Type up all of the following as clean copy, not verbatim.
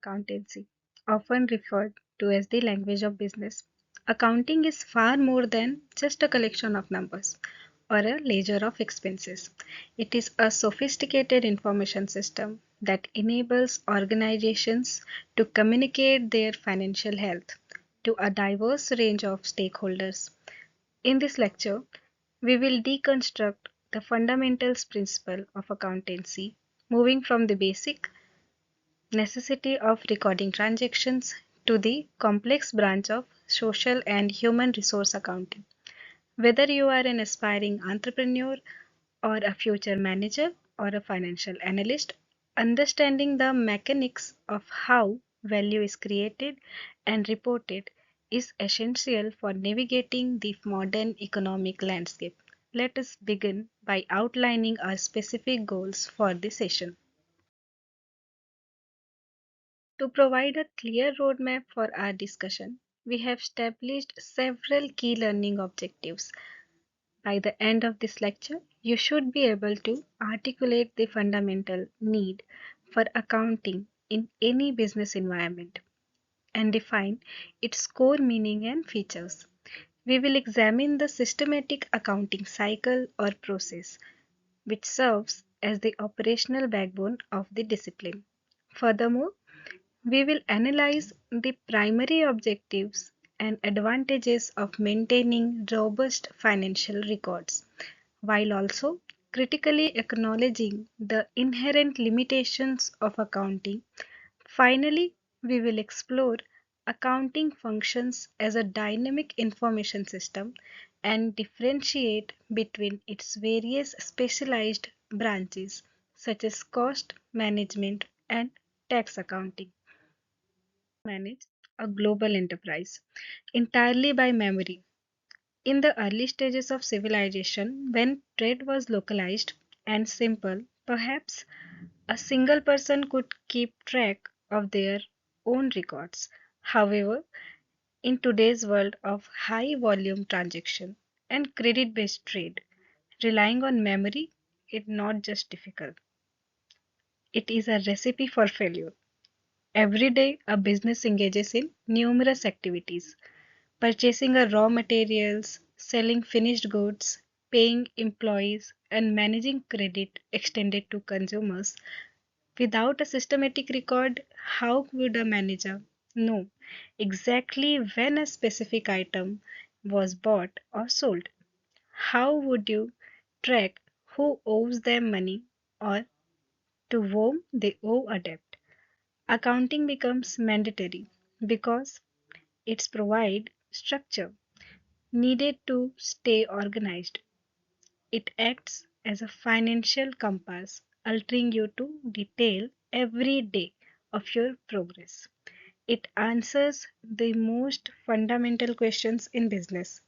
Accountancy, often referred to as the language of business. Accounting is far more than just a collection of numbers or a ledger of expenses. It is a sophisticated information system that enables organizations to communicate their financial health to a diverse range of stakeholders. In this lecture, we will deconstruct the fundamentals principle of accountancy, moving from the basic necessity of recording transactions to the complex branch of social and human resource accounting. Whether you are an aspiring entrepreneur or a future manager or a financial analyst, understanding the mechanics of how value is created and reported is essential for navigating the modern economic landscape. Let us begin by outlining our specific goals for this session. To provide a clear roadmap for our discussion, we have established several key learning objectives. By the end of this lecture, you should be able to articulate the fundamental need for accounting in any business environment and define its core meaning and features. We will examine the systematic accounting cycle or process, which serves as the operational backbone of the discipline. Furthermore, we will analyze the primary objectives and advantages of maintaining robust financial records, while also critically acknowledging the inherent limitations of accounting. Finally, we will explore accounting functions as a dynamic information system and differentiate between its various specialized branches, such as cost management and tax accounting. Manage a global enterprise entirely by memory. In the early stages of civilization, when trade was localized and simple, perhaps a single person could keep track of their own records. However, in today's world of high volume transaction and credit based trade, relying on memory is not just difficult, it is a recipe for failure. Every day, a business engages in numerous activities: purchasing a raw materials, selling finished goods, paying employees, and managing credit extended to consumers. Without a systematic record, how would a manager know exactly when a specific item was bought or sold? How would you track who owes them money or to whom they owe a debt? Accounting becomes mandatory because it's provide structure needed to stay organized. It acts as a financial compass, altering you to detail every day of your progress. It answers the most fundamental questions in business.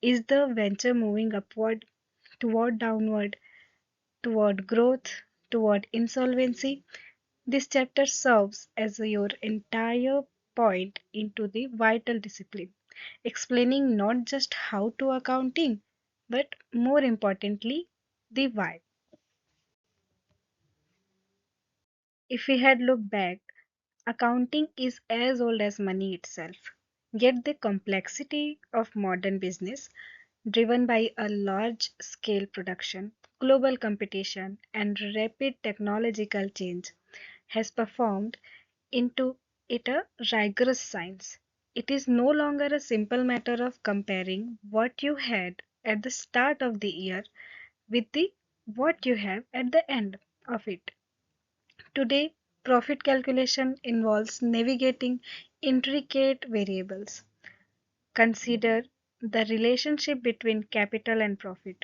Is the venture moving upward, toward downward, toward growth, toward insolvency? This chapter serves as your entire point into the vital discipline, explaining not just how to accounting, but more importantly, the why. If we had looked back, accounting is as old as money itself. Yet the complexity of modern business, driven by a large scale production, global competition, and rapid technological change, has performed into it a rigorous science. It is no longer a simple matter of comparing what you had at the start of the year with the what you have at the end of it. Today, profit calculation involves navigating intricate variables. Consider the relationship between capital and profit.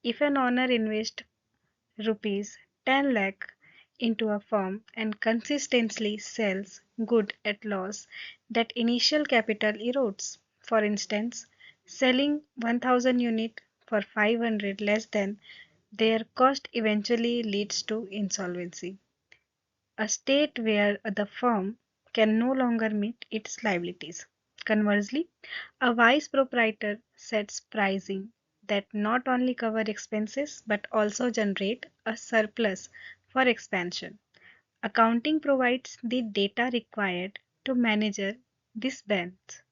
If an owner invests rupees 10 lakh into a firm and consistently sells good at loss, that initial capital erodes. For instance, selling 1000 unit for 500 less than their cost eventually leads to insolvency, a state where the firm can no longer meet its liabilities. Conversely, a wise proprietor sets pricing that not only cover expenses but also generate a surplus for expansion. Accounting provides the data required to manage this balance.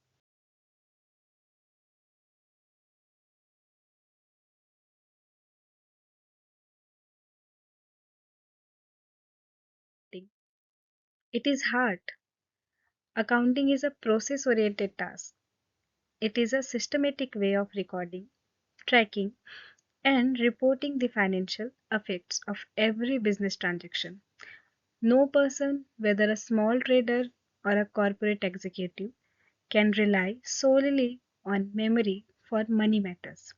It is hard. Accounting is a process oriented task. It is a systematic way of recording, tracking, and reporting the financial effects of every business transaction. No person, whether a small trader or a corporate executive, can rely solely on memory for money matters.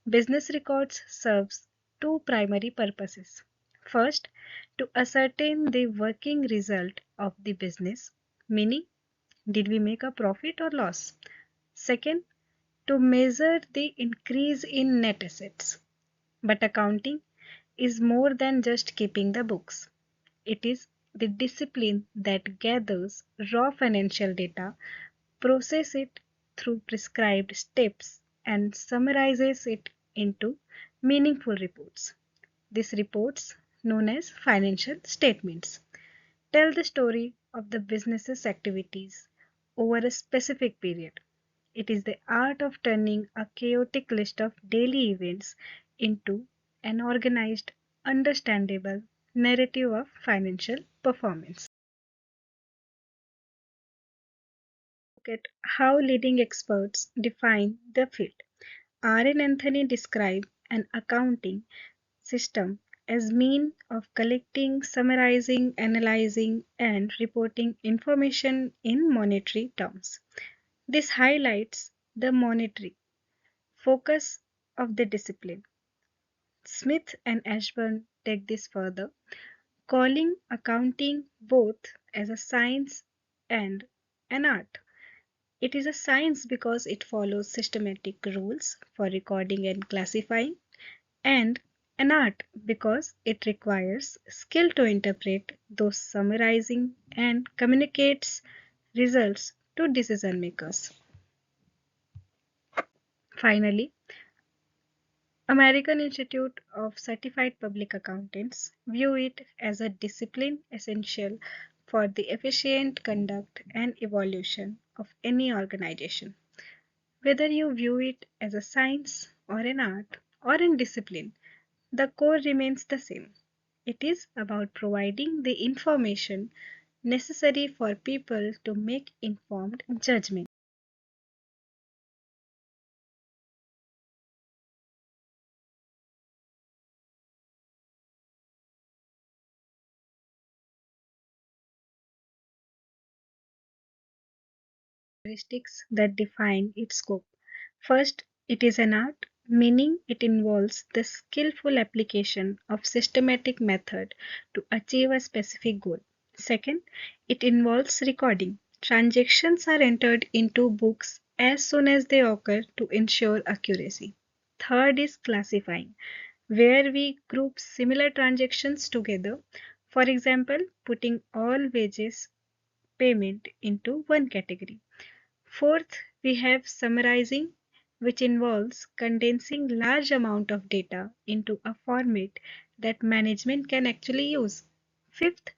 Business records serves two primary purposes. First, to ascertain the working result of the business, meaning did we make a profit or loss? Second, to measure the increase in net assets. But accounting is more than just keeping the books. It is the discipline that gathers raw financial data, processes it through prescribed steps, and summarizes it into meaningful reports. These reports, known as financial statements, tell the story of the business's activities over a specific period. It is the art of turning a chaotic list of daily events into an organized, understandable narrative of financial performance. Look at how leading experts define the field. R.N. Anthony described an accounting system as mean of collecting, summarizing, analyzing, and reporting information in monetary terms. This highlights the monetary focus of the discipline. Smith and Ashburn take this further, calling accounting both as a science and an art. It is a science because it follows systematic rules for recording and classifying, and an art because it requires skill to interpret those summarizing and communicates results to decision makers. Finally, American Institute of Certified Public Accountants view it as a discipline essential for the efficient conduct and evolution of any organization. Whether you view it as a science or an art or an discipline, the core remains the same. It is about providing the information necessary for people to make informed judgment. Characteristics that define its scope. First, it is an art, meaning it involves the skillful application of systematic method to achieve a specific goal. Second, it involves recording. Transactions are entered into books as soon as they occur to ensure accuracy. Third is classifying, where we group similar transactions together. For example, putting all wages payment into one category. Fourth, we have summarizing, which involves condensing large amount of data into a format that management can actually use. Fifth,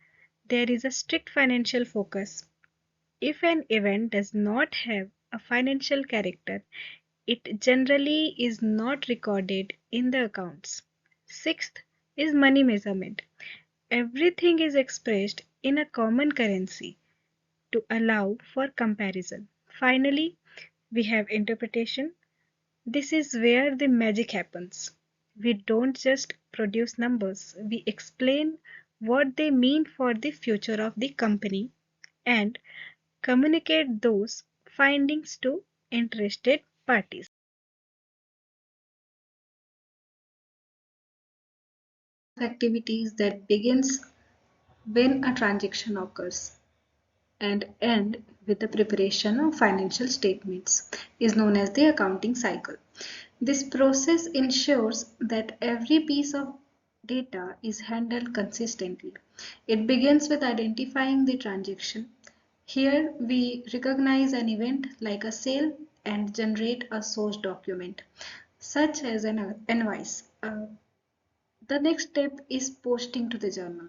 there is a strict financial focus. If an event does not have a financial character, it generally is not recorded in the accounts. Sixth is money measurement. Everything is expressed in a common currency to allow for comparison. Finally, we have interpretation. This is where the magic happens. We don't just produce numbers, we explain what they mean for the future of the company and communicate those findings to interested parties. Activities that begins when a transaction occurs and end with the preparation of financial statements is known as the accounting cycle. This process ensures that every piece of data is handled consistently. It begins with identifying the transaction. Here we recognize an event like a sale and generate a source document such as an invoice. The next step is posting to the journal.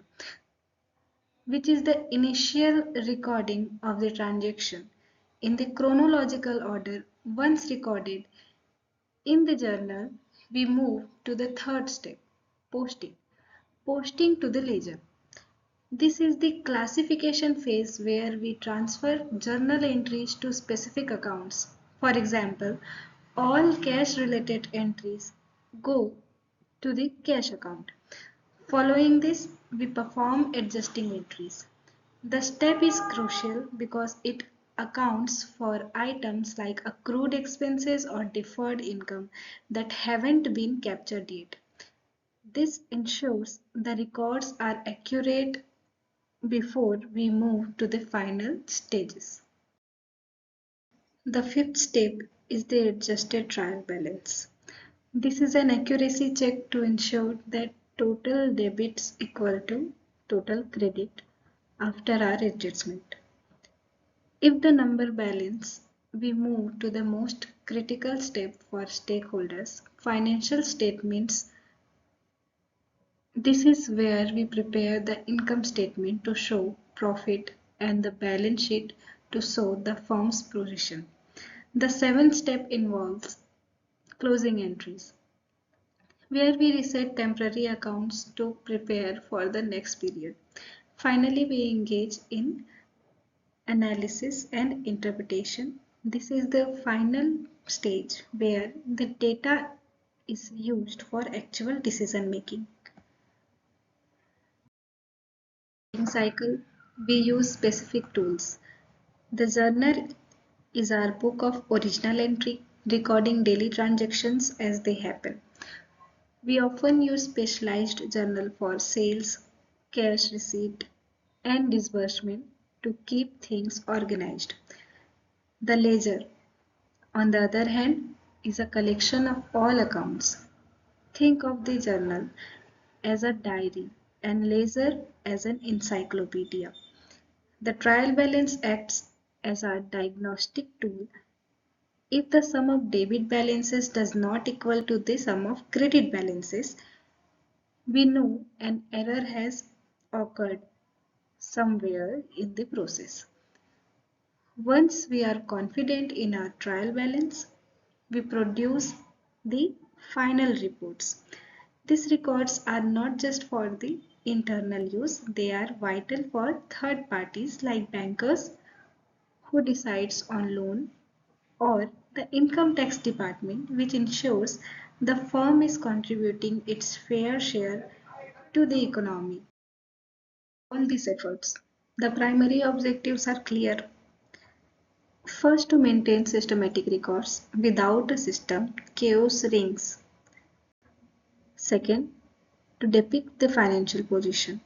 which is the initial recording of the transaction in the chronological order. Once recorded in the journal, we move to the third step, posting. Posting to the ledger. This is the classification phase where we transfer journal entries to specific accounts. For example, all cash related entries go to the cash account. Following this, we perform adjusting entries. The step is crucial because it accounts for items like accrued expenses or deferred income that haven't been captured yet. This ensures the records are accurate before we move to the final stages. The fifth step is the adjusted trial balance. This is an accuracy check to ensure that total debits equal to total credit after our adjustment. If the number balance, we move to the most critical step for stakeholders, financial statements. This is where we prepare the income statement to show profit and the balance sheet to show the firm's position. The seventh step involves closing entries, where we reset temporary accounts to prepare for the next period. Finally, we engage in analysis and interpretation. This is the final stage where the data is used for actual decision making. Cycle, we use specific tools. The journal is our book of original entry, recording daily transactions as they happen. We often use specialized journal for sales, cash receipt, and disbursement to keep things organized. The ledger, on the other hand, is a collection of all accounts. Think of the journal as a diary and ledger as an encyclopedia. The trial balance acts as a diagnostic tool. If the sum of debit balances does not equal to the sum of credit balances, we know an error has occurred somewhere in the process. Once we are confident in our trial balance, we produce the final reports. These records are not just for the internal use, they are vital for third parties like bankers who decides on loan or the income tax department, which ensures the firm is contributing its fair share to the economy. All these efforts, the primary objectives are clear. First, to maintain systematic records. Without a system, chaos reigns. Second, to depict the financial position.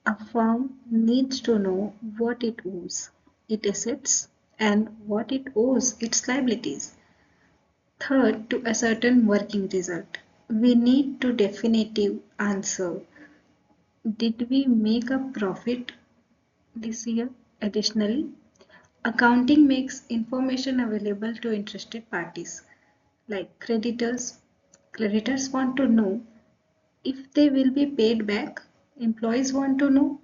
A firm needs to know what it owes, its assets, and what it owes, its liabilities. Third, to ascertain working result. We need to definitive answer. Did we make a profit this year? Additionally, accounting makes information available to interested parties like creditors. Creditors want to know if they will be paid back. Employees want to know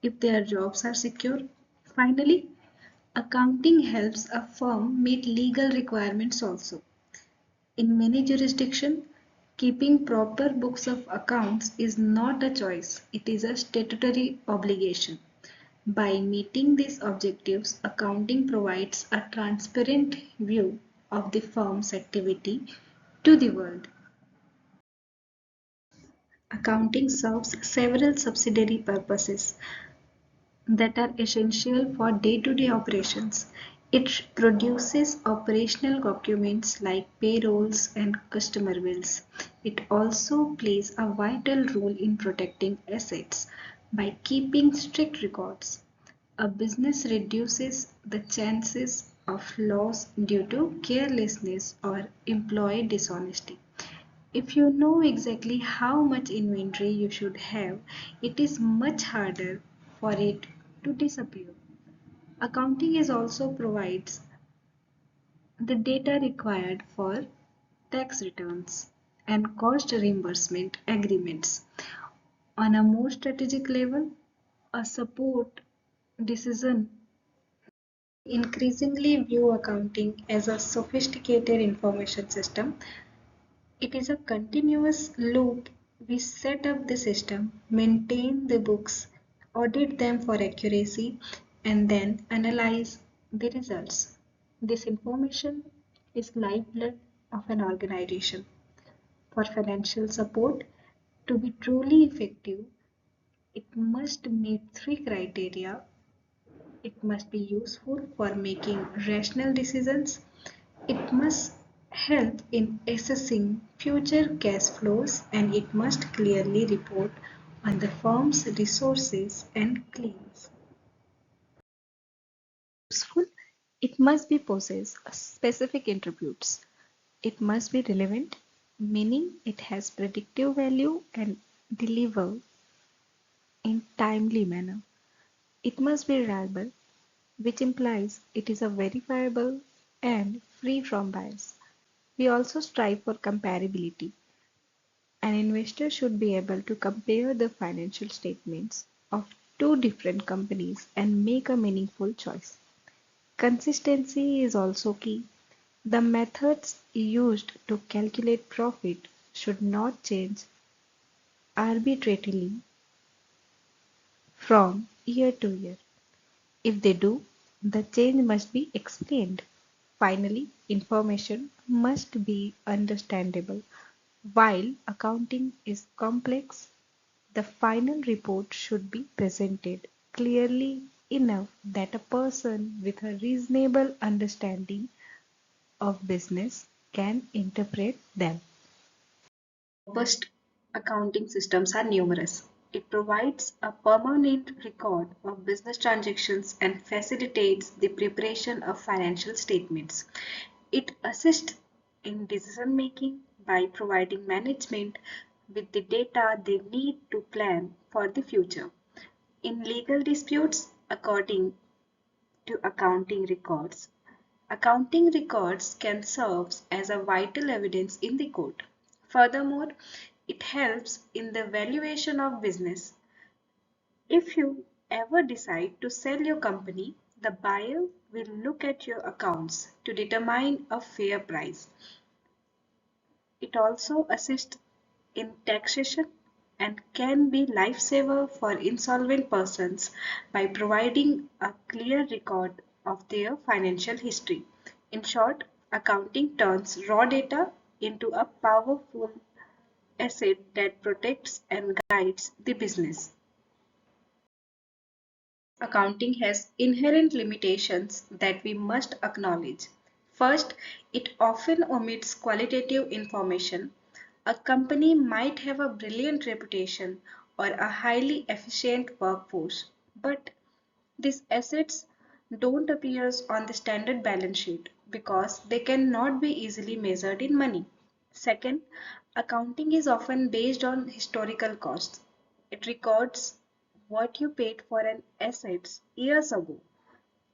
if their jobs are secure. Finally, accounting helps a firm meet legal requirements also. In many jurisdictions, keeping proper books of accounts is not a choice, it is a statutory obligation. By meeting these objectives, accounting provides a transparent view of the firm's activity to the world. Accounting serves several subsidiary purposes that are essential for day-to-day operations. It produces operational documents like payrolls and customer bills. It also plays a vital role in protecting assets by keeping strict records. A business reduces the chances of loss due to carelessness or employee dishonesty. If you know exactly how much inventory you should have, it is much harder for it to disappear. Accounting is also provides the data required for tax returns and cost reimbursement agreements. On a more strategic level, A support decision increasingly view accounting as a sophisticated information system. It is a continuous loop. We set up the system, maintain the books, audit them for accuracy, and then analyze the results. This information is lifeblood of an organization. For financial support to be truly effective, it must meet three criteria. It must be useful for making rational decisions. It must help in assessing future cash flows, and it must clearly report on the firm's resources and claims. Useful, it must be possess specific attributes. It must be relevant, meaning it has predictive value and deliver in timely manner. It must be reliable, which implies it is a verifiable and free from bias. We also strive for comparability. An investor should be able to compare the financial statements of two different companies and make a meaningful choice. Consistency is also key. The methods used to calculate profit should not change arbitrarily from year to year. If they do, the change must be explained. Finally, information must be understandable. While accounting is complex, the final report should be presented clearly enough that a person with a reasonable understanding of business can interpret them. Robust accounting systems are numerous. It provides a permanent record of business transactions and facilitates the preparation of financial statements. It assists in decision making by providing management with the data they need to plan for the future. In legal disputes, according to accounting records can serve as a vital evidence in the court. Furthermore, it helps in the valuation of business. If you ever decide to sell your company, the buyer will look at your accounts to determine a fair price. It also assists in taxation and can be lifesaver for insolvent persons by providing a clear record of their financial history. In short, accounting turns raw data into a powerful asset that protects and guides the business. Accounting has inherent limitations that we must acknowledge. First, it often omits qualitative information. A company might have a brilliant reputation or a highly efficient workforce, but these assets don't appear on the standard balance sheet because they cannot be easily measured in money. Second, accounting is often based on historical costs. It records what you paid for an asset years ago,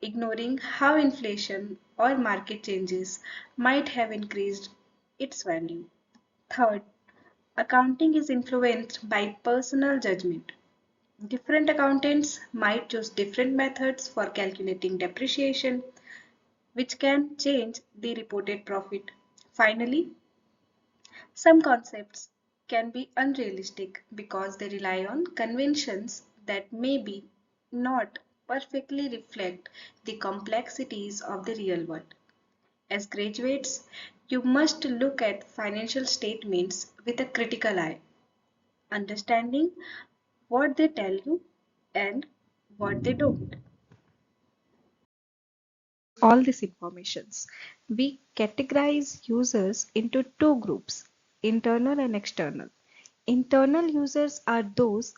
ignoring how inflation or market changes might have increased its value. Third, accounting is influenced by personal judgment. Different accountants might choose different methods for calculating depreciation, which can change the reported profit. Finally, some concepts can be unrealistic because they rely on conventions that maybe not perfectly reflect the complexities of the real world. As graduates, you must look at financial statements with a critical eye, understanding what they tell you and what they don't. All these informations. We categorize users into two groups, internal and external. Internal users are those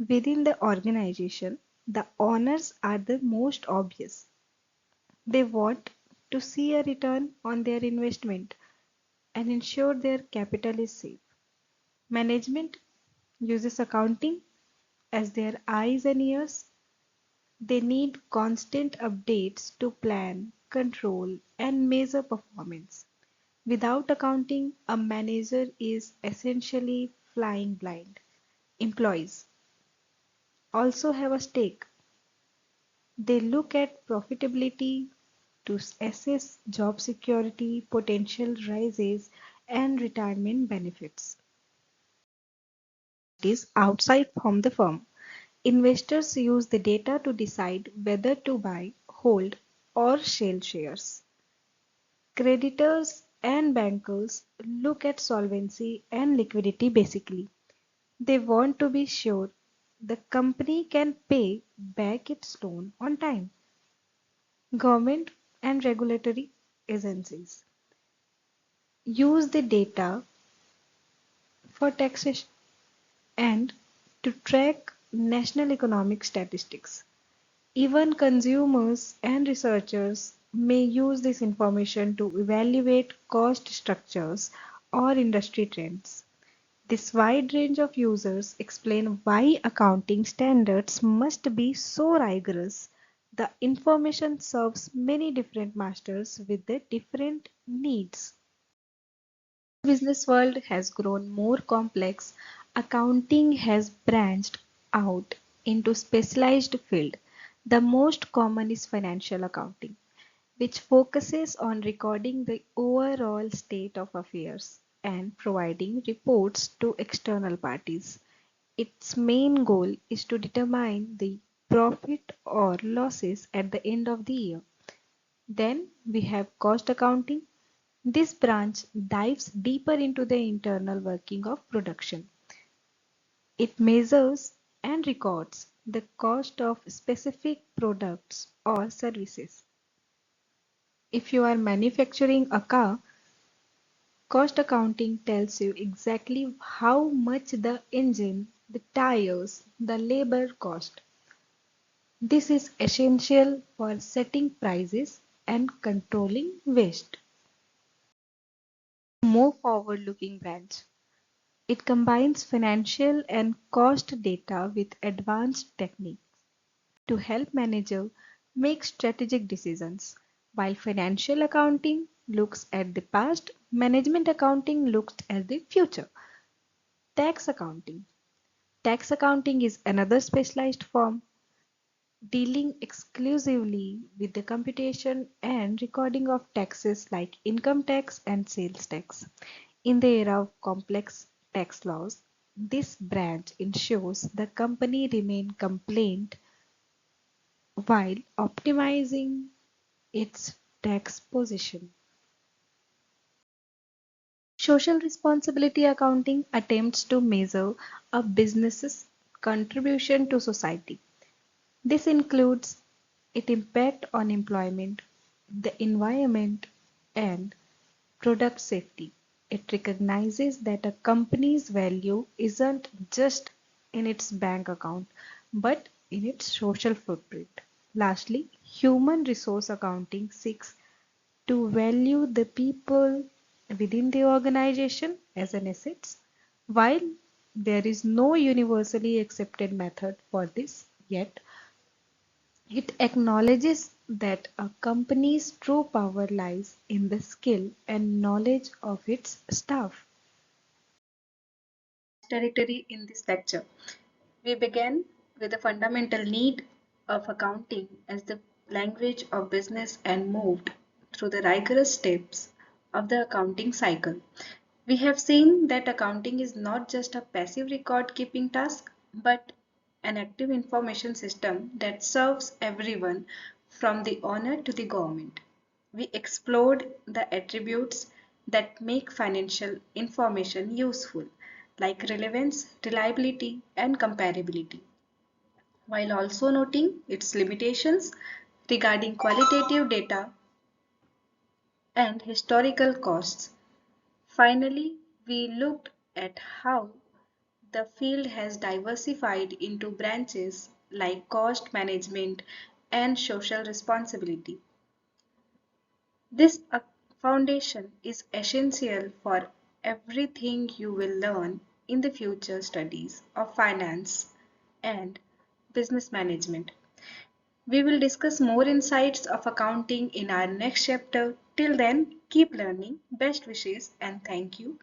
within the organization. The owners are the most obvious. They want to see a return on their investment and ensure their capital is safe. Management uses accounting as their eyes and ears. They need constant updates to plan, control, and measure performance. Without accounting, a manager is essentially flying blind. Employees. also have a stake. They look at profitability to assess job security, potential rises, and retirement benefits. It is outside from the firm. Investors use the data to decide whether to buy, hold, or sell shares. Creditors and bankers look at solvency and liquidity basically. They want to be sure the company can pay back its loan on time. Government and regulatory agencies use the data for taxation and to track national economic statistics. Even consumers and researchers may use this information to evaluate cost structures or industry trends. This wide range of users explain why accounting standards must be so rigorous. The information serves many different masters with their different needs. Business world has grown more complex. Accounting has branched out into specialized field. The most common is financial accounting, which focuses on recording the overall state of affairs and providing reports to external parties. Its main goal is to determine the profit or losses at the end of the year. Then we have cost accounting. This branch dives deeper into the internal working of production. It measures and records the cost of specific products or services. If you are manufacturing a car, cost accounting tells you exactly how much the engine, the tires, the labor cost. This is essential for setting prices and controlling waste. More forward-looking branch. It combines financial and cost data with advanced techniques to help manager make strategic decisions. While financial accounting looks at the past, management accounting looks at the future. Tax accounting. Tax accounting is another specialized firm dealing exclusively with the computation and recording of taxes like income tax and sales tax. In the era of complex tax laws, this branch ensures the company remain compliant while optimizing its tax position. Social responsibility accounting attempts to measure a business's contribution to society. This includes its impact on employment, the environment, and product safety. It recognizes that a company's value isn't just in its bank account, but in its social footprint. Lastly, human resource accounting seeks to value the people within the organization as an assets. While there is no universally accepted method for this yet, it acknowledges that a company's true power lies in the skill and knowledge of its staff. Territory in this lecture. We began with the fundamental need of accounting as the language of business and moved through the rigorous steps of the accounting cycle. We have seen that accounting is not just a passive record keeping task, but an active information system that serves everyone from the owner to the government. We explored the attributes that make financial information useful, like relevance, reliability, and comparability, while also noting its limitations regarding qualitative data and historical costs. Finally, we looked at how the field has diversified into branches like cost management and social responsibility. This foundation is essential for everything you will learn in the future studies of finance and business management. We will discuss more insights of accounting in our next chapter. Till then, keep learning. Best wishes and thank you.